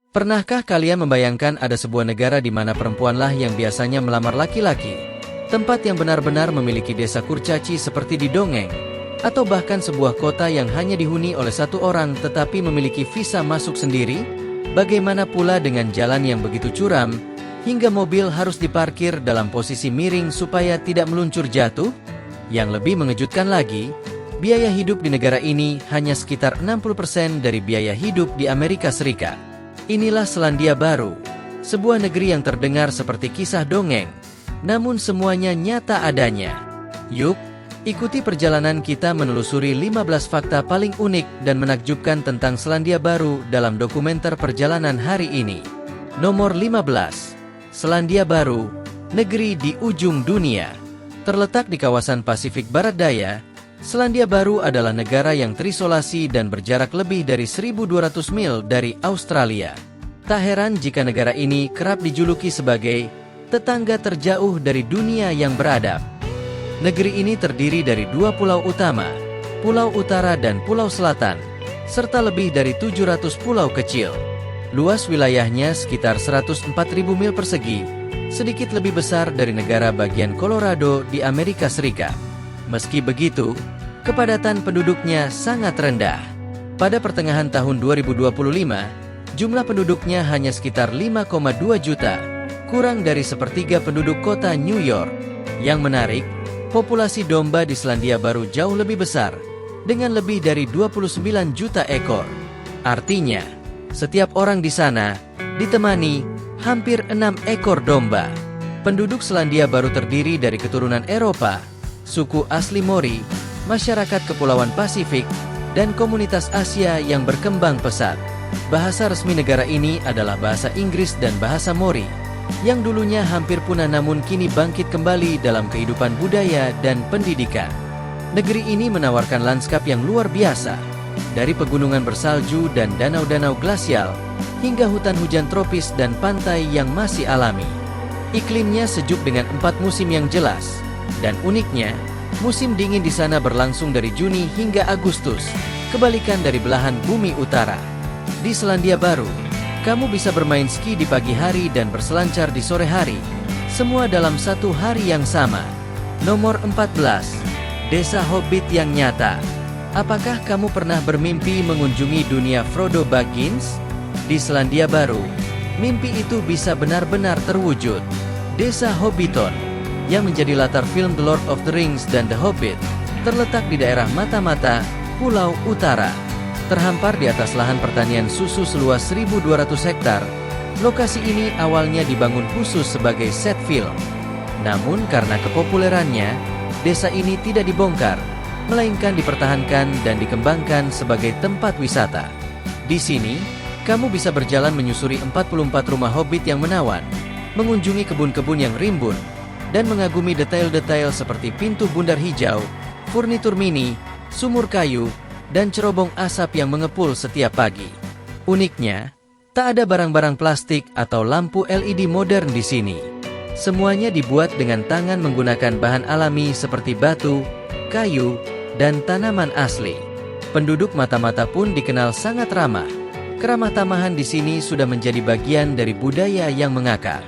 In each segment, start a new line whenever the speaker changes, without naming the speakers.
Pernahkah kalian membayangkan ada sebuah negara di mana perempuanlah yang biasanya melamar laki-laki? Tempat yang benar-benar memiliki desa kurcaci seperti di dongeng? Atau bahkan sebuah kota yang hanya dihuni oleh satu orang tetapi memiliki visa masuk sendiri? Bagaimana pula dengan jalan yang begitu curam, hingga mobil harus diparkir dalam posisi miring supaya tidak meluncur jatuh? Yang lebih mengejutkan lagi, biaya hidup di negara ini hanya sekitar 60% dari biaya hidup di Amerika Serikat. Inilah Selandia Baru, sebuah negeri yang terdengar seperti kisah dongeng, namun semuanya nyata adanya. Yuk, ikuti perjalanan kita menelusuri 15 fakta paling unik dan menakjubkan tentang Selandia Baru dalam dokumenter perjalanan hari ini. Nomor 15. Selandia Baru, negeri di ujung dunia. Terletak di kawasan Pasifik Barat Daya, Selandia Baru adalah negara yang terisolasi dan berjarak lebih dari 1.200 mil dari Australia. Tak heran jika negara ini kerap dijuluki sebagai tetangga terjauh dari dunia yang beradab. Negeri ini terdiri dari dua pulau utama, Pulau Utara dan Pulau Selatan, serta lebih dari 700 pulau kecil. Luas wilayahnya sekitar 104.000 mil persegi, sedikit lebih besar dari negara bagian Colorado di Amerika Serikat. Meski begitu, kepadatan penduduknya sangat rendah. Pada pertengahan tahun 2025, jumlah penduduknya hanya sekitar 5,2 juta, kurang dari sepertiga penduduk kota New York. Yang menarik, populasi domba di Selandia Baru jauh lebih besar, dengan lebih dari 29 juta ekor. Artinya, setiap orang di sana ditemani hampir 6 ekor domba. Penduduk Selandia Baru terdiri dari keturunan Eropa, suku asli Mori, masyarakat Kepulauan Pasifik, dan komunitas Asia yang berkembang pesat. Bahasa resmi negara ini adalah bahasa Inggris dan bahasa Mori, yang dulunya hampir punah namun kini bangkit kembali dalam kehidupan budaya dan pendidikan. Negeri ini menawarkan lanskap yang luar biasa, dari pegunungan bersalju dan danau-danau glasial, hingga hutan hujan tropis dan pantai yang masih alami. Iklimnya sejuk dengan 4 musim yang jelas, dan uniknya, musim dingin di sana berlangsung dari Juni hingga Agustus, kebalikan dari belahan bumi utara. Di Selandia Baru, kamu bisa bermain ski di pagi hari dan berselancar di sore hari, semua dalam satu hari yang sama. Nomor 14. Desa Hobbit yang nyata. Apakah kamu pernah bermimpi mengunjungi dunia Frodo Baggins? Di Selandia Baru, mimpi itu bisa benar-benar terwujud. Desa Hobbiton, yang menjadi latar film The Lord of the Rings dan The Hobbit, terletak di daerah Mata-Mata, Pulau Utara. Terhampar di atas lahan pertanian susu seluas 1.200 hektar, lokasi ini awalnya dibangun khusus sebagai set film. Namun karena kepopulerannya, desa ini tidak dibongkar, melainkan dipertahankan dan dikembangkan sebagai tempat wisata. Di sini, kamu bisa berjalan menyusuri 44 rumah hobbit yang menawan, mengunjungi kebun-kebun yang rimbun, dan mengagumi detail-detail seperti pintu bundar hijau, furnitur mini, sumur kayu, dan cerobong asap yang mengepul setiap pagi. Uniknya, tak ada barang-barang plastik atau lampu LED modern di sini. Semuanya dibuat dengan tangan menggunakan bahan alami seperti batu, kayu, dan tanaman asli. Penduduk Mata-Mata pun dikenal sangat ramah. Keramah tamahan di sini sudah menjadi bagian dari budaya yang mengakar.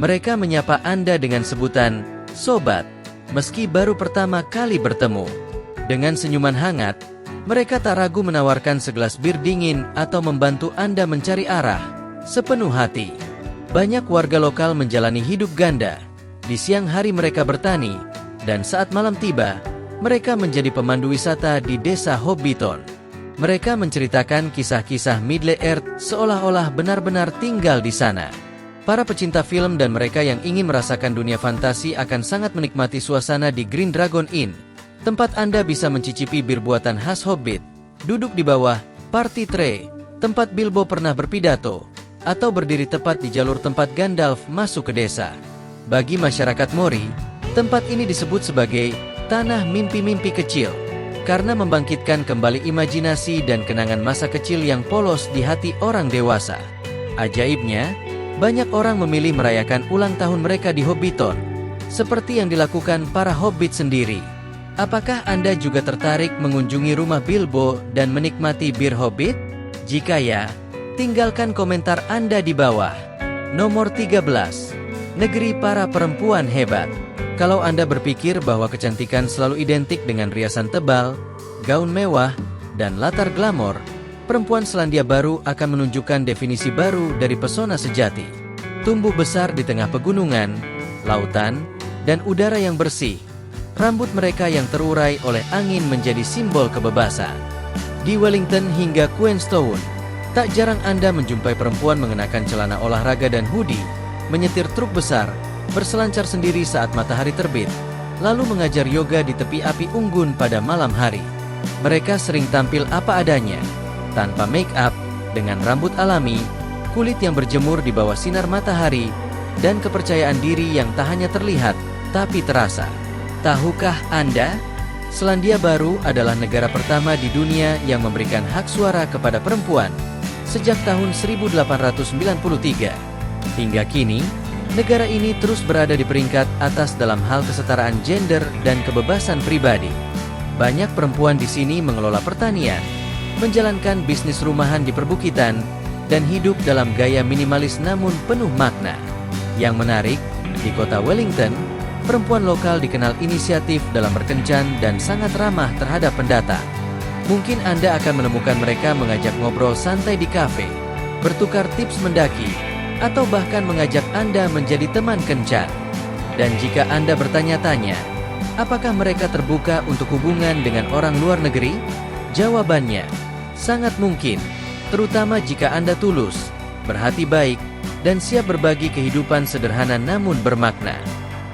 Mereka menyapa Anda dengan sebutan "Sobat", meski baru pertama kali bertemu. Dengan senyuman hangat, mereka tak ragu menawarkan segelas bir dingin atau membantu Anda mencari arah sepenuh hati. Banyak warga lokal menjalani hidup ganda. Di siang hari mereka bertani, dan saat malam tiba, mereka menjadi pemandu wisata di desa Hobbiton. Mereka menceritakan kisah-kisah Middle-earth seolah-olah benar-benar tinggal di sana. Para pecinta film dan mereka yang ingin merasakan dunia fantasi akan sangat menikmati suasana di Green Dragon Inn, tempat Anda bisa mencicipi bir buatan khas Hobbit, duduk di bawah party tray, tempat Bilbo pernah berpidato, atau berdiri tepat di jalur tempat Gandalf masuk ke desa. Bagi masyarakat Mori, tempat ini disebut sebagai tanah mimpi-mimpi kecil, karena membangkitkan kembali imajinasi dan kenangan masa kecil yang polos di hati orang dewasa. Ajaibnya, banyak orang memilih merayakan ulang tahun mereka di Hobbiton, seperti yang dilakukan para Hobbit sendiri. Apakah Anda juga tertarik mengunjungi rumah Bilbo dan menikmati bir Hobbit? Jika ya, Tinggalkan komentar Anda di bawah. Nomor 13. Negeri para perempuan hebat. Kalau Anda berpikir bahwa kecantikan selalu identik dengan riasan tebal, gaun mewah, dan latar glamor, perempuan Selandia Baru akan menunjukkan definisi baru dari pesona sejati. Tumbuh besar di tengah pegunungan, lautan, dan udara yang bersih, rambut mereka yang terurai oleh angin menjadi simbol kebebasan. Di Wellington hingga Queenstown, tak jarang Anda menjumpai perempuan mengenakan celana olahraga dan hoodie, menyetir truk besar, berselancar sendiri saat matahari terbit, lalu mengajar yoga di tepi api unggun pada malam hari. Mereka sering tampil apa adanya, tanpa make up, dengan rambut alami, kulit yang berjemur di bawah sinar matahari, dan kepercayaan diri yang tak hanya terlihat, tapi terasa. Tahukah Anda? Selandia Baru adalah negara pertama di dunia yang memberikan hak suara kepada perempuan sejak tahun 1893. Hingga kini, negara ini terus berada di peringkat atas dalam hal kesetaraan gender dan kebebasan pribadi. Banyak perempuan di sini mengelola pertanian, menjalankan bisnis rumahan di perbukitan, dan hidup dalam gaya minimalis namun penuh makna. Yang menarik, di kota Wellington, perempuan lokal dikenal inisiatif dalam berkencan dan sangat ramah terhadap pendatang. Mungkin Anda akan menemukan mereka mengajak ngobrol santai di kafe, bertukar tips mendaki, atau bahkan mengajak Anda menjadi teman kencan. Dan jika Anda bertanya-tanya, apakah mereka terbuka untuk hubungan dengan orang luar negeri? Jawabannya, sangat mungkin, terutama jika Anda tulus, berhati baik, dan siap berbagi kehidupan sederhana namun bermakna.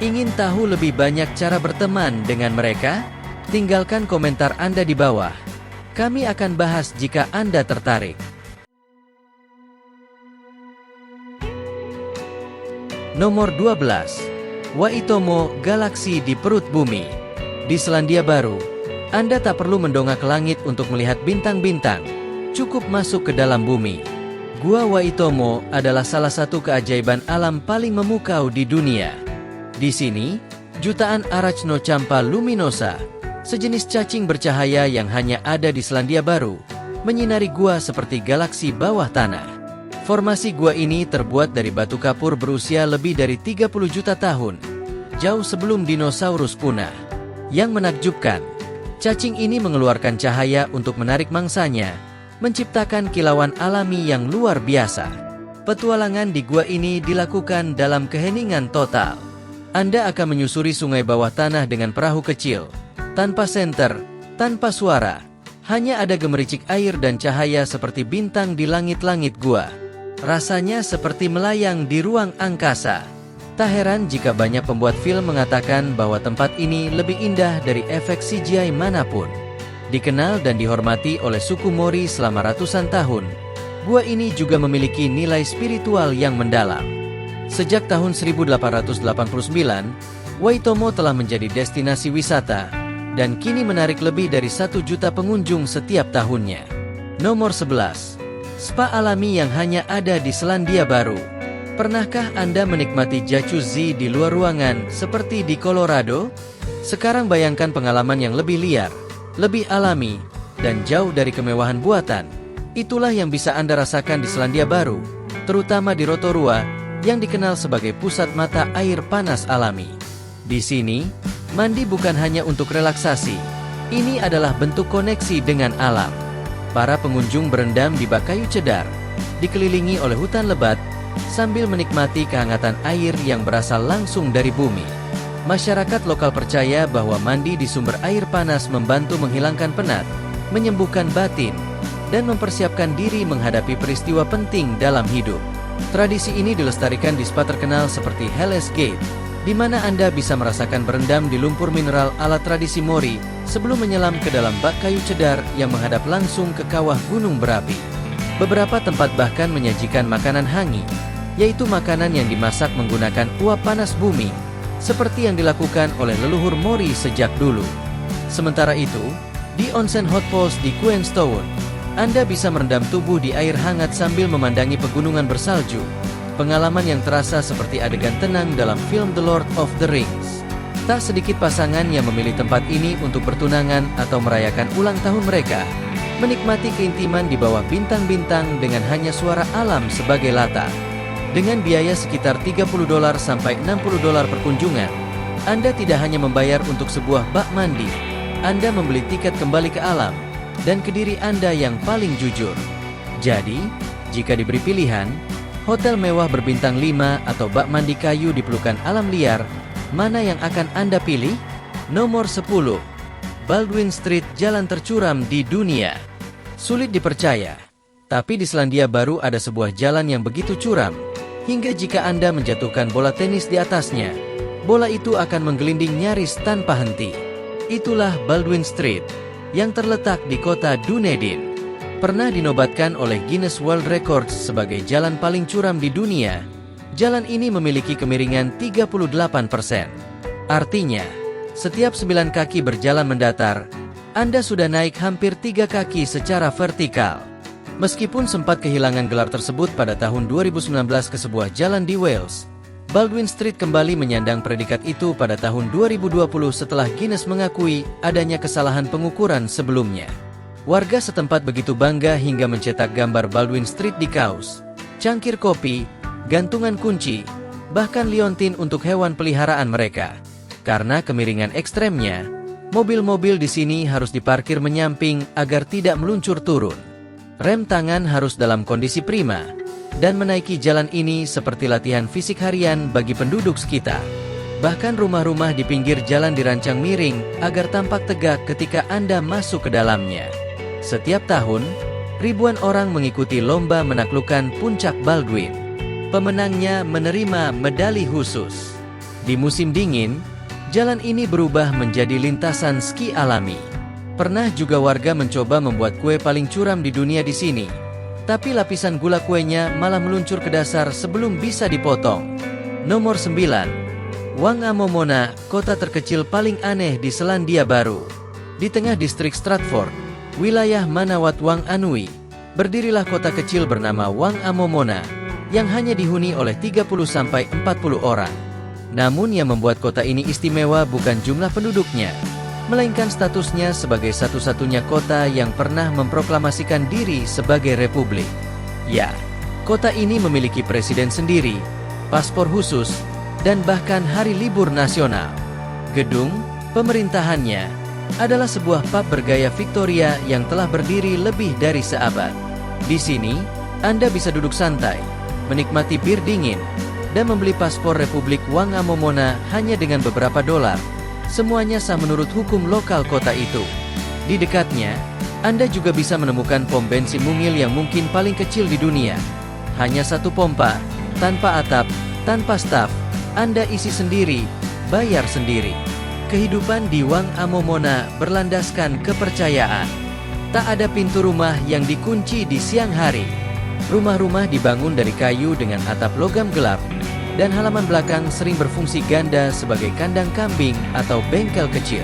Ingin tahu lebih banyak cara berteman dengan mereka? Tinggalkan komentar Anda di bawah. Kami akan bahas jika Anda tertarik. Nomor 12. Waitomo, galaksi di perut bumi. Di Selandia Baru, Anda tak perlu mendongak ke langit untuk melihat bintang-bintang. Cukup masuk ke dalam bumi. Gua Waitomo adalah salah satu keajaiban alam paling memukau di dunia. Di sini, jutaan Arachnochampa luminosa, sejenis cacing bercahaya yang hanya ada di Selandia Baru, menyinari gua seperti galaksi bawah tanah. Formasi gua ini terbuat dari batu kapur berusia lebih dari 30 juta tahun, jauh sebelum dinosaurus punah. Yang menakjubkan, cacing ini mengeluarkan cahaya untuk menarik mangsanya, menciptakan kilauan alami yang luar biasa. Petualangan di gua ini dilakukan dalam keheningan total. Anda akan menyusuri sungai bawah tanah dengan perahu kecil, tanpa senter, tanpa suara. Hanya ada gemericik air dan cahaya seperti bintang di langit-langit gua. Rasanya seperti melayang di ruang angkasa. Tak heran jika banyak pembuat film mengatakan bahwa tempat ini lebih indah dari efek CGI manapun. Dikenal dan dihormati oleh suku Mori selama ratusan tahun, gua ini juga memiliki nilai spiritual yang mendalam. Sejak tahun 1889, Waitomo telah menjadi destinasi wisata dan kini menarik lebih dari 1 juta pengunjung setiap tahunnya. Nomor 11. Spa alami yang hanya ada di Selandia Baru. Pernahkah Anda menikmati jacuzzi di luar ruangan seperti di Colorado? Sekarang bayangkan pengalaman yang lebih liar, lebih alami, dan jauh dari kemewahan buatan. Itulah yang bisa Anda rasakan di Selandia Baru, terutama di Rotorua, yang dikenal sebagai pusat mata air panas alami. Di sini, mandi bukan hanya untuk relaksasi. Ini adalah bentuk koneksi dengan alam. Para pengunjung berendam di bak kayu cedar, dikelilingi oleh hutan lebat, sambil menikmati kehangatan air yang berasal langsung dari bumi. Masyarakat lokal percaya bahwa mandi di sumber air panas membantu menghilangkan penat, menyembuhkan batin, dan mempersiapkan diri menghadapi peristiwa penting dalam hidup. Tradisi ini dilestarikan di spa terkenal seperti Hell's Gate, di mana Anda bisa merasakan berendam di lumpur mineral ala tradisi Mori sebelum menyelam ke dalam bak kayu cedar yang menghadap langsung ke kawah gunung berapi. Beberapa tempat bahkan menyajikan makanan hangi, yaitu makanan yang dimasak menggunakan uap panas bumi, seperti yang dilakukan oleh leluhur Mori sejak dulu. Sementara itu, di Onsen Hot Pools di Queenstown, Anda bisa merendam tubuh di air hangat sambil memandangi pegunungan bersalju. Pengalaman yang terasa seperti adegan tenang dalam film The Lord of the Rings. Tak sedikit pasangan yang memilih tempat ini untuk bertunangan atau merayakan ulang tahun mereka. menikmati keintiman di bawah bintang-bintang dengan hanya suara alam sebagai latar. Dengan biaya sekitar $30 sampai $60 per kunjungan, Anda tidak hanya membayar untuk sebuah bak mandi, Anda membeli tiket kembali ke alam dan ke diri Anda yang paling jujur. Jadi, jika diberi pilihan, hotel mewah berbintang 5 atau bak mandi kayu di pelukan alam liar, mana yang akan Anda pilih? Nomor 10. Baldwin Street, jalan tercuram di dunia. Sulit dipercaya, tapi di Selandia Baru ada sebuah jalan yang begitu curam, hingga jika Anda menjatuhkan bola tenis di atasnya, bola itu akan menggelinding nyaris tanpa henti. Itulah Baldwin Street, yang terletak di kota Dunedin. Pernah dinobatkan oleh Guinness World Records sebagai jalan paling curam di dunia. Jalan ini memiliki kemiringan 38%. Artinya, setiap 9 kaki berjalan mendatar, Anda sudah naik hampir 3 kaki secara vertikal. Meskipun sempat kehilangan gelar tersebut pada tahun 2019 ke sebuah jalan di Wales, Baldwin Street kembali menyandang predikat itu pada tahun 2020 setelah Guinness mengakui adanya kesalahan pengukuran sebelumnya. Warga setempat begitu bangga hingga mencetak gambar Baldwin Street di kaos, cangkir kopi, gantungan kunci, bahkan liontin untuk hewan peliharaan mereka. Karena kemiringan ekstremnya, mobil-mobil di sini harus diparkir menyamping agar tidak meluncur turun. Rem tangan harus dalam kondisi prima, dan menaiki jalan ini seperti latihan fisik harian bagi penduduk sekitar. Bahkan rumah-rumah di pinggir jalan dirancang miring agar tampak tegak ketika Anda masuk ke dalamnya. Setiap tahun, ribuan orang mengikuti lomba menaklukkan puncak Baldwin. Pemenangnya menerima medali khusus. Di musim dingin, jalan ini berubah menjadi lintasan ski alami. Pernah juga warga mencoba membuat kue paling curam di dunia di sini, tapi lapisan gula kuenya malah meluncur ke dasar sebelum bisa dipotong. Nomor 9. Whangamomona, kota terkecil paling aneh di Selandia Baru. Di tengah distrik Stratford, wilayah Manawat Whanganui, berdirilah kota kecil bernama Whangamomona yang hanya dihuni oleh 30-40 orang. Namun yang membuat kota ini istimewa bukan jumlah penduduknya, melainkan statusnya sebagai satu-satunya kota yang pernah memproklamasikan diri sebagai republik. Ya, kota ini memiliki presiden sendiri, paspor khusus, dan bahkan hari libur nasional. Gedung pemerintahannya adalah sebuah pub bergaya Victoria yang telah berdiri lebih dari seabad. Di sini, Anda bisa duduk santai, menikmati bir dingin, dan membeli paspor Republik Whangamomona hanya dengan beberapa dolar. Semuanya sah menurut hukum lokal kota itu. Di dekatnya, Anda juga bisa menemukan pom bensin mungil yang mungkin paling kecil di dunia. Hanya satu pompa, tanpa atap, tanpa staf, Anda isi sendiri, bayar sendiri. Kehidupan di Whangamomona berlandaskan kepercayaan. Tak ada pintu rumah yang dikunci di siang hari. Rumah-rumah dibangun dari kayu dengan atap logam gelap, dan halaman belakang sering berfungsi ganda sebagai kandang kambing atau bengkel kecil.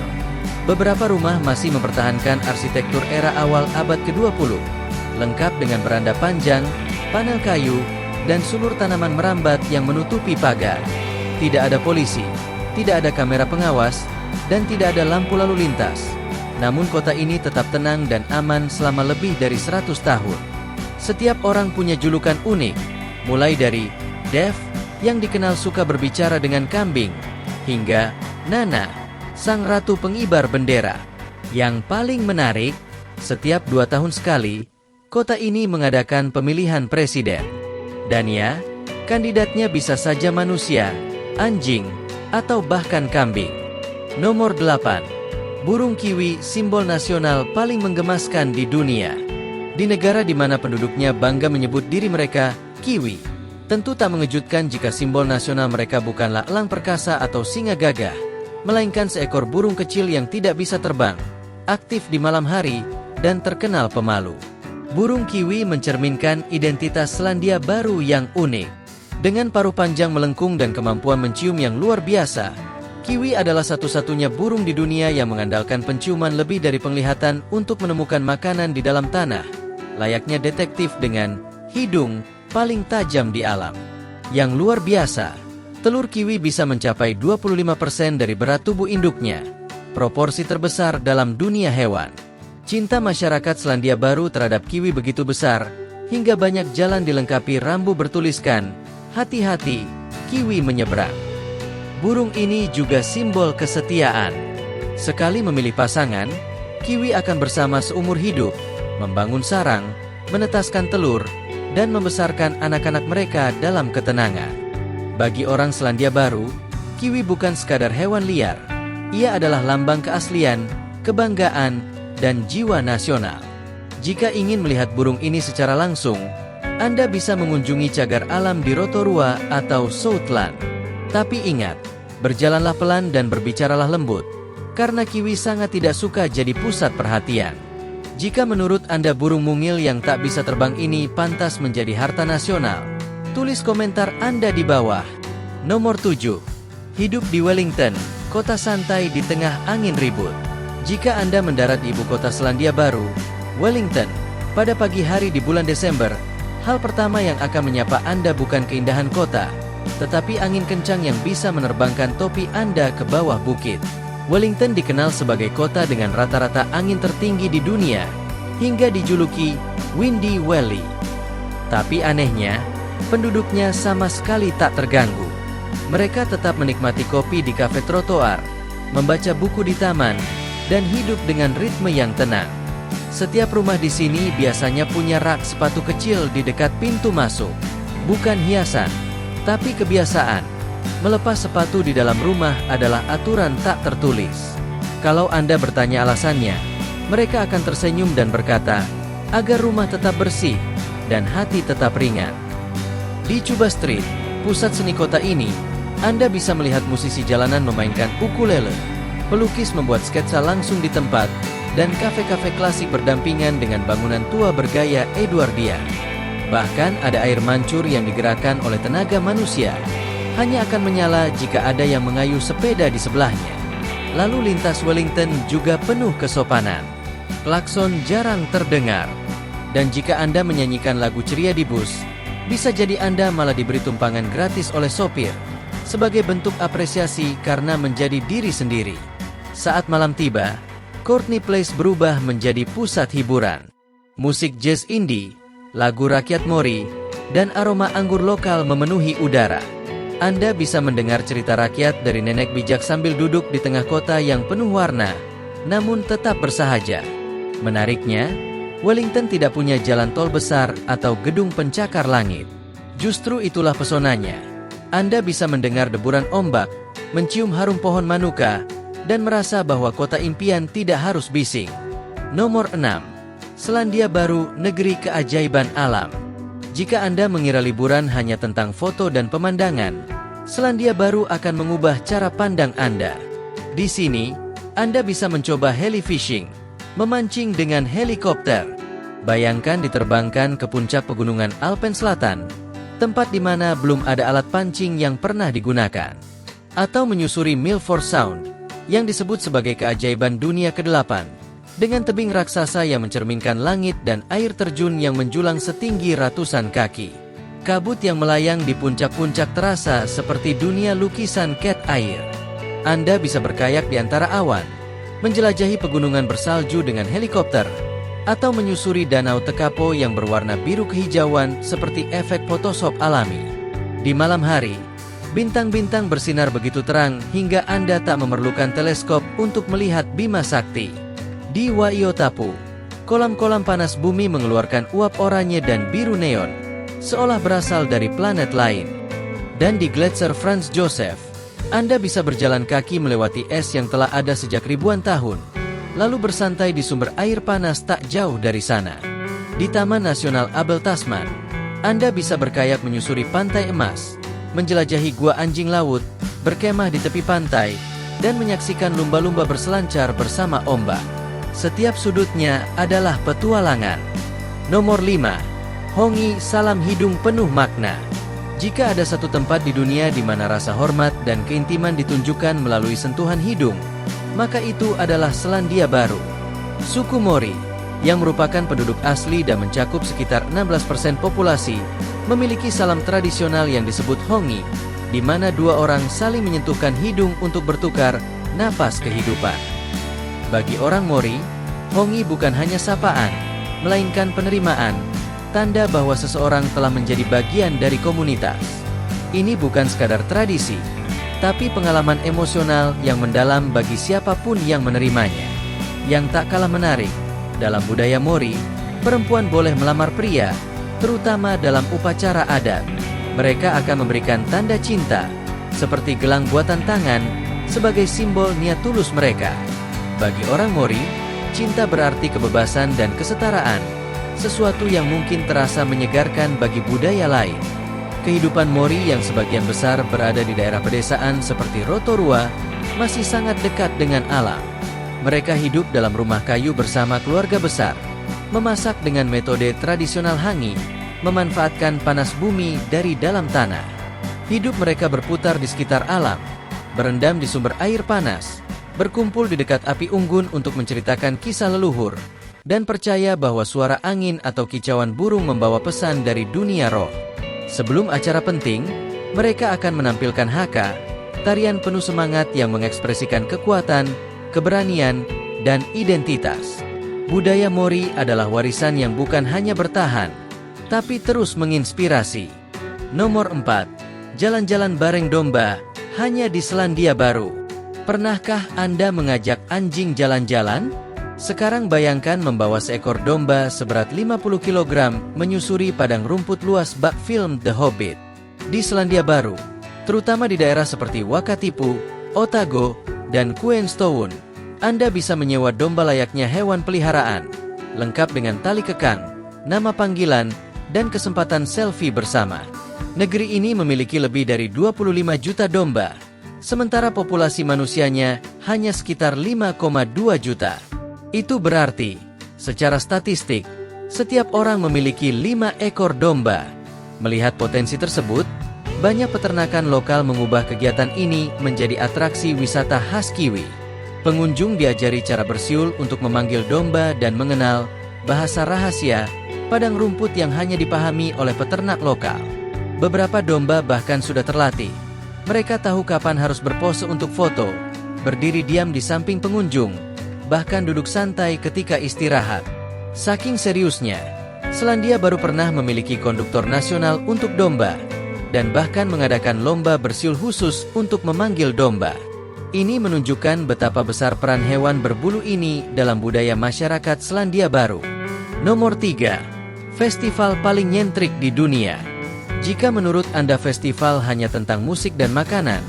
Beberapa rumah masih mempertahankan arsitektur era awal abad ke-20, lengkap dengan beranda panjang, panel kayu, dan sulur tanaman merambat yang menutupi pagar. Tidak ada polisi, tidak ada kamera pengawas, dan tidak ada lampu lalu lintas. Namun kota ini tetap tenang dan aman selama lebih dari 100 tahun. Setiap orang punya julukan unik, mulai dari Dev, yang dikenal suka berbicara dengan kambing, hingga Nana, sang ratu pengibar bendera. Yang paling menarik, setiap 2 tahun sekali, kota ini mengadakan pemilihan presiden. Dan ya, kandidatnya bisa saja manusia, anjing, atau bahkan kambing. Nomor 8. Burung kiwi, simbol nasional paling menggemaskan di dunia. Di negara di mana penduduknya bangga menyebut diri mereka kiwi, tentu tak mengejutkan jika simbol nasional mereka bukanlah elang perkasa atau singa gagah, melainkan seekor burung kecil yang tidak bisa terbang, aktif di malam hari, dan terkenal pemalu. Burung kiwi mencerminkan identitas Selandia Baru yang unik. Dengan paruh panjang melengkung dan kemampuan mencium yang luar biasa, kiwi adalah satu-satunya burung di dunia yang mengandalkan penciuman lebih dari penglihatan untuk menemukan makanan di dalam tanah, layaknya detektif dengan hidung paling tajam di alam. Yang luar biasa, telur kiwi bisa mencapai 25% dari berat tubuh induknya, proporsi terbesar dalam dunia hewan. Cinta masyarakat Selandia Baru terhadap kiwi begitu besar, hingga banyak jalan dilengkapi rambu bertuliskan, "Hati-hati, kiwi menyeberang." Burung ini juga simbol kesetiaan. Sekali memilih pasangan, kiwi akan bersama seumur hidup, membangun sarang, menetaskan telur, dan membesarkan anak-anak mereka dalam ketenangan. Bagi orang Selandia Baru, kiwi bukan sekadar hewan liar. Ia adalah lambang keaslian, kebanggaan, dan jiwa nasional. Jika ingin melihat burung ini secara langsung, Anda bisa mengunjungi cagar alam di Rotorua atau Southland. Tapi ingat, berjalanlah pelan dan berbicaralah lembut, karena kiwi sangat tidak suka jadi pusat perhatian. Jika menurut Anda burung mungil yang tak bisa terbang ini pantas menjadi harta nasional, tulis komentar Anda di bawah. Nomor 7. Hidup di Wellington, kota santai di tengah angin ribut. Jika Anda mendarat di ibu kota Selandia Baru, Wellington, pada pagi hari di bulan Desember, hal pertama yang akan menyapa Anda bukan keindahan kota, tetapi angin kencang yang bisa menerbangkan topi Anda ke bawah bukit. Wellington dikenal sebagai kota dengan rata-rata angin tertinggi di dunia, hingga dijuluki Windy Valley. Tapi anehnya, penduduknya sama sekali tak terganggu. Mereka tetap menikmati kopi di kafe trotoar, membaca buku di taman, dan hidup dengan ritme yang tenang. Setiap rumah di sini biasanya punya rak sepatu kecil di dekat pintu masuk. Bukan hiasan, tapi kebiasaan. Melepas sepatu di dalam rumah adalah aturan tak tertulis. Kalau Anda bertanya alasannya, mereka akan tersenyum dan berkata, agar rumah tetap bersih dan hati tetap ringan. Di Cuba Street, pusat seni kota ini, Anda bisa melihat musisi jalanan memainkan ukulele, pelukis membuat sketsa langsung di tempat, dan kafe-kafe klasik berdampingan dengan bangunan tua bergaya Edwardian. Bahkan ada air mancur yang digerakkan oleh tenaga manusia. Hanya akan menyala jika ada yang mengayuh sepeda di sebelahnya. Lalu lintas Wellington juga penuh kesopanan. Klakson jarang terdengar. Dan jika Anda menyanyikan lagu ceria di bus, bisa jadi Anda malah diberi tumpangan gratis oleh sopir, sebagai bentuk apresiasi karena menjadi diri sendiri. Saat malam tiba, Courtney Place berubah menjadi pusat hiburan. Musik jazz indie, lagu rakyat Mori, dan aroma anggur lokal memenuhi udara. Anda bisa mendengar cerita rakyat dari nenek bijak sambil duduk di tengah kota yang penuh warna, namun tetap bersahaja. Menariknya, Wellington tidak punya jalan tol besar atau gedung pencakar langit. Justru itulah pesonanya. Anda bisa mendengar deburan ombak, mencium harum pohon manuka, dan merasa bahwa kota impian tidak harus bising. Nomor 6. Selandia Baru, negeri keajaiban alam. Jika Anda mengira liburan hanya tentang foto dan pemandangan, Selandia Baru akan mengubah cara pandang Anda. Di sini, Anda bisa mencoba heli fishing, memancing dengan helikopter. Bayangkan diterbangkan ke puncak pegunungan Alpen Selatan, tempat di mana belum ada alat pancing yang pernah digunakan. Atau menyusuri Milford Sound, yang disebut sebagai keajaiban dunia ke-8. Dengan tebing raksasa yang mencerminkan langit dan air terjun yang menjulang setinggi ratusan kaki. Kabut yang melayang di puncak-puncak terasa seperti dunia lukisan cat air. Anda bisa berkayak di antara awan, menjelajahi pegunungan bersalju dengan helikopter, atau menyusuri danau Tekapo yang berwarna biru kehijauan seperti efek Photoshop alami. Di malam hari, bintang-bintang bersinar begitu terang hingga Anda tak memerlukan teleskop untuk melihat Bima Sakti. Di Waiotapu, kolam-kolam panas bumi mengeluarkan uap oranye dan biru neon, seolah berasal dari planet lain. Dan di Gletser Franz Josef, Anda bisa berjalan kaki melewati es yang telah ada sejak ribuan tahun, lalu bersantai di sumber air panas tak jauh dari sana. Di Taman Nasional Abel Tasman, Anda bisa berkayak menyusuri Pantai Emas, menjelajahi gua anjing laut, berkemah di tepi pantai, dan menyaksikan lumba-lumba berselancar bersama ombak. Setiap sudutnya adalah petualangan. Nomor 5. Hongi, salam hidung penuh makna. Jika ada satu tempat di dunia di mana rasa hormat dan keintiman ditunjukkan melalui sentuhan hidung, maka itu adalah Selandia Baru. Suku Mori, yang merupakan penduduk asli dan mencakup sekitar 16% populasi, memiliki salam tradisional yang disebut hongi, di mana dua orang saling menyentuhkan hidung untuk bertukar napas kehidupan. Bagi orang Mori, Hongi bukan hanya sapaan, melainkan penerimaan, tanda bahwa seseorang telah menjadi bagian dari komunitas. Ini bukan sekadar tradisi, tapi pengalaman emosional yang mendalam bagi siapapun yang menerimanya. Yang tak kalah menarik, dalam budaya Mori, perempuan boleh melamar pria, terutama dalam upacara adat. Mereka akan memberikan tanda cinta, seperti gelang buatan tangan, sebagai simbol niat tulus mereka. Bagi orang Mori, cinta berarti kebebasan dan kesetaraan, sesuatu yang mungkin terasa menyegarkan bagi budaya lain. Kehidupan Mori yang sebagian besar berada di daerah pedesaan seperti Rotorua masih sangat dekat dengan alam. Mereka hidup dalam rumah kayu bersama keluarga besar, memasak dengan metode tradisional hangi, memanfaatkan panas bumi dari dalam tanah. Hidup mereka berputar di sekitar alam, berendam di sumber air panas, berkumpul di dekat api unggun untuk menceritakan kisah leluhur, dan percaya bahwa suara angin atau kicauan burung membawa pesan dari dunia roh. Sebelum acara penting, mereka akan menampilkan haka, tarian penuh semangat yang mengekspresikan kekuatan, keberanian, dan identitas. Budaya Mori adalah warisan yang bukan hanya bertahan, tapi terus menginspirasi. Nomor 4. Jalan-jalan bareng domba, hanya di Selandia Baru. Pernahkah Anda mengajak anjing jalan-jalan? Sekarang bayangkan membawa seekor domba seberat 50 kg menyusuri padang rumput luas bak film The Hobbit. Di Selandia Baru, terutama di daerah seperti Wakatipu, Otago, dan Queenstown, Anda bisa menyewa domba layaknya hewan peliharaan, lengkap dengan tali kekang, nama panggilan, dan kesempatan selfie bersama. Negeri ini memiliki lebih dari 25 juta domba, sementara populasi manusianya hanya sekitar 5,2 juta. Itu berarti, secara statistik, setiap orang memiliki 5 ekor domba. Melihat potensi tersebut, banyak peternakan lokal mengubah kegiatan ini menjadi atraksi wisata khas Kiwi. Pengunjung diajari cara bersiul untuk memanggil domba dan mengenal bahasa rahasia padang rumput yang hanya dipahami oleh peternak lokal. Beberapa domba bahkan sudah terlatih. Mereka tahu kapan harus berpose untuk foto, berdiri diam di samping pengunjung, bahkan duduk santai ketika istirahat. Saking seriusnya, Selandia Baru pernah memiliki konduktor nasional untuk domba, dan bahkan mengadakan lomba bersiul khusus untuk memanggil domba. Ini menunjukkan betapa besar peran hewan berbulu ini dalam budaya masyarakat Selandia Baru. Nomor 3. Festival paling nyentrik di dunia. Jika menurut Anda festival hanya tentang musik dan makanan,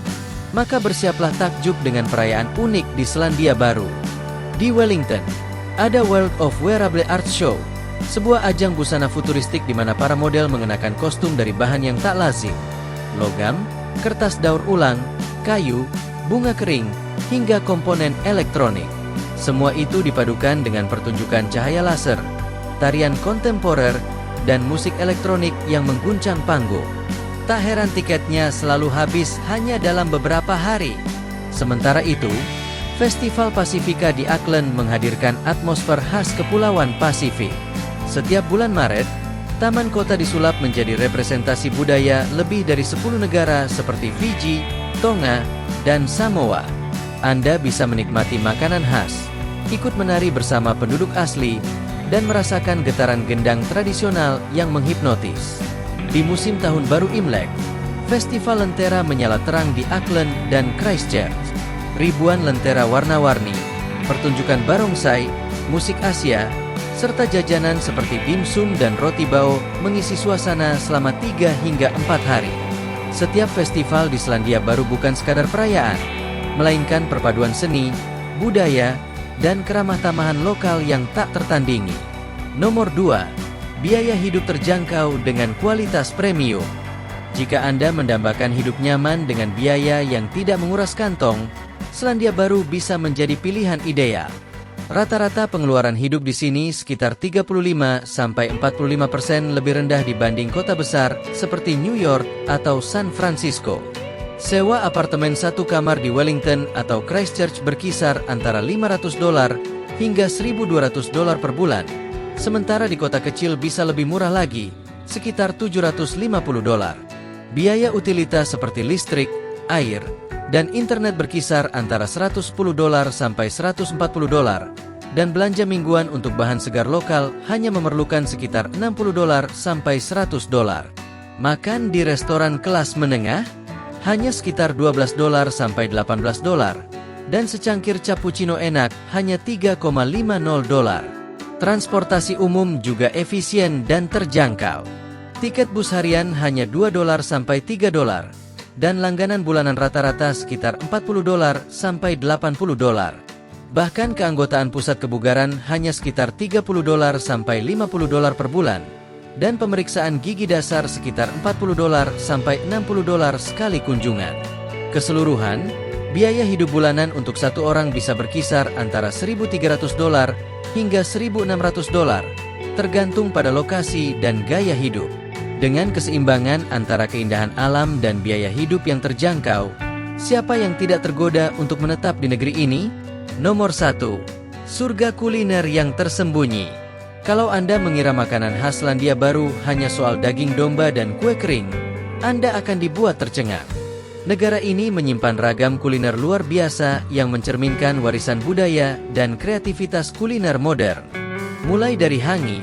maka bersiaplah takjub dengan perayaan unik di Selandia Baru. Di Wellington, ada World of Wearable Art Show, sebuah ajang busana futuristik di mana para model mengenakan kostum dari bahan yang tak lazim. Logam, kertas daur ulang, kayu, bunga kering, hingga komponen elektronik. Semua itu dipadukan dengan pertunjukan cahaya laser, tarian kontemporer, dan musik elektronik yang mengguncang panggung. Tak heran tiketnya selalu habis hanya dalam beberapa hari. Sementara itu, Festival Pasifika di Auckland menghadirkan atmosfer khas Kepulauan Pasifik. Setiap bulan Maret, taman kota disulap menjadi representasi budaya lebih dari 10 negara seperti Fiji, Tonga, dan Samoa. Anda bisa menikmati makanan khas, ikut menari bersama penduduk asli, dan merasakan getaran gendang tradisional yang menghipnotis. Di musim Tahun Baru Imlek, Festival Lentera menyala terang di Auckland dan Christchurch. Ribuan lentera warna-warni, pertunjukan barongsai, musik Asia, serta jajanan seperti dimsum dan roti bao mengisi suasana selama 3 hingga 4 hari. Setiap festival di Selandia Baru bukan sekadar perayaan, melainkan perpaduan seni, budaya, dan keramah tamahan lokal yang tak tertandingi. Nomor 2. Biaya hidup terjangkau dengan kualitas premium. Jika Anda mendambakan hidup nyaman dengan biaya yang tidak menguras kantong, Selandia Baru bisa menjadi pilihan ideal. Rata-rata pengeluaran hidup di sini sekitar 35-45% lebih rendah dibanding kota besar seperti New York atau San Francisco. Sewa apartemen satu kamar di Wellington atau Christchurch berkisar antara $500 hingga $1.200 per bulan. Sementara di kota kecil bisa lebih murah lagi, sekitar $750. Biaya utilitas seperti listrik, air, dan internet berkisar antara $110 sampai $140, dan belanja mingguan untuk bahan segar lokal hanya memerlukan sekitar $60 sampai $100. Makan di restoran kelas menengah hanya sekitar $12 sampai $18, dan secangkir cappuccino enak hanya $3,50. Transportasi umum juga efisien dan terjangkau. Tiket bus harian hanya $2 sampai $3, dan langganan bulanan rata-rata sekitar $40 sampai $80. Bahkan keanggotaan pusat kebugaran hanya sekitar $30 sampai $50 per bulan, dan pemeriksaan gigi dasar sekitar $40 sampai $60 sekali kunjungan. Keseluruhan, biaya hidup bulanan untuk satu orang bisa berkisar antara $1.300 hingga $1.600, tergantung pada lokasi dan gaya hidup. Dengan keseimbangan antara keindahan alam dan biaya hidup yang terjangkau, siapa yang tidak tergoda untuk menetap di negeri ini? Nomor 1. Surga kuliner yang tersembunyi. Kalau Anda mengira makanan khas Selandia Baru hanya soal daging domba dan kue kering, Anda akan dibuat tercengang. Negara ini menyimpan ragam kuliner luar biasa yang mencerminkan warisan budaya dan kreativitas kuliner modern. Mulai dari hangi,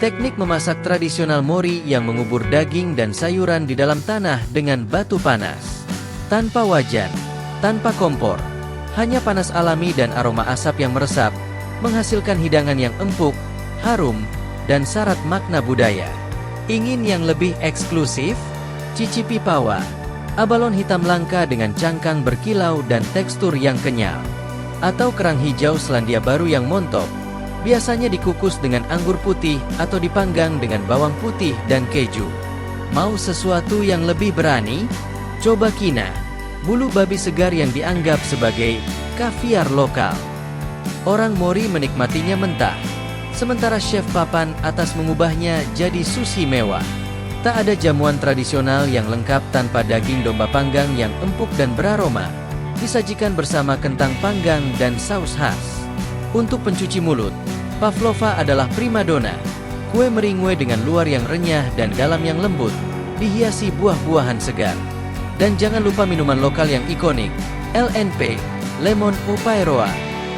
teknik memasak tradisional Mori yang mengubur daging dan sayuran di dalam tanah dengan batu panas. Tanpa wajan, tanpa kompor, hanya panas alami dan aroma asap yang meresap, menghasilkan hidangan yang empuk, harum, dan syarat makna budaya. Ingin yang lebih eksklusif? Cicipi pawa, abalon hitam langka dengan cangkang berkilau dan tekstur yang kenyal. Atau kerang hijau Selandia Baru yang montok, biasanya dikukus dengan anggur putih atau dipanggang dengan bawang putih dan keju. Mau sesuatu yang lebih berani? Coba kina, bulu babi segar yang dianggap sebagai kaviar lokal. Orang Mori menikmatinya mentah, sementara chef papan atas mengubahnya jadi sushi mewah. Tak ada jamuan tradisional yang lengkap tanpa daging domba panggang yang empuk dan beraroma, disajikan bersama kentang panggang dan saus khas. Untuk pencuci mulut, pavlova adalah primadona. Kue meringue dengan luar yang renyah dan dalam yang lembut, dihiasi buah-buahan segar. Dan jangan lupa minuman lokal yang ikonik, LNP, Lemon Upairoa,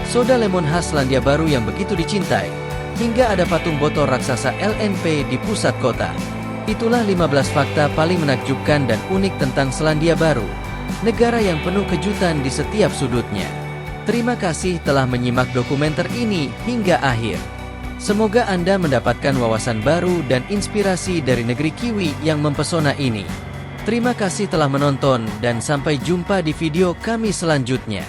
soda lemon khas Selandia Baru yang begitu dicintai, hingga ada patung botol raksasa LNP di pusat kota. Itulah 15 fakta paling menakjubkan dan unik tentang Selandia Baru, negara yang penuh kejutan di setiap sudutnya. Terima kasih telah menyimak dokumenter ini hingga akhir. Semoga Anda mendapatkan wawasan baru dan inspirasi dari negeri Kiwi yang mempesona ini. Terima kasih telah menonton dan sampai jumpa di video kami selanjutnya.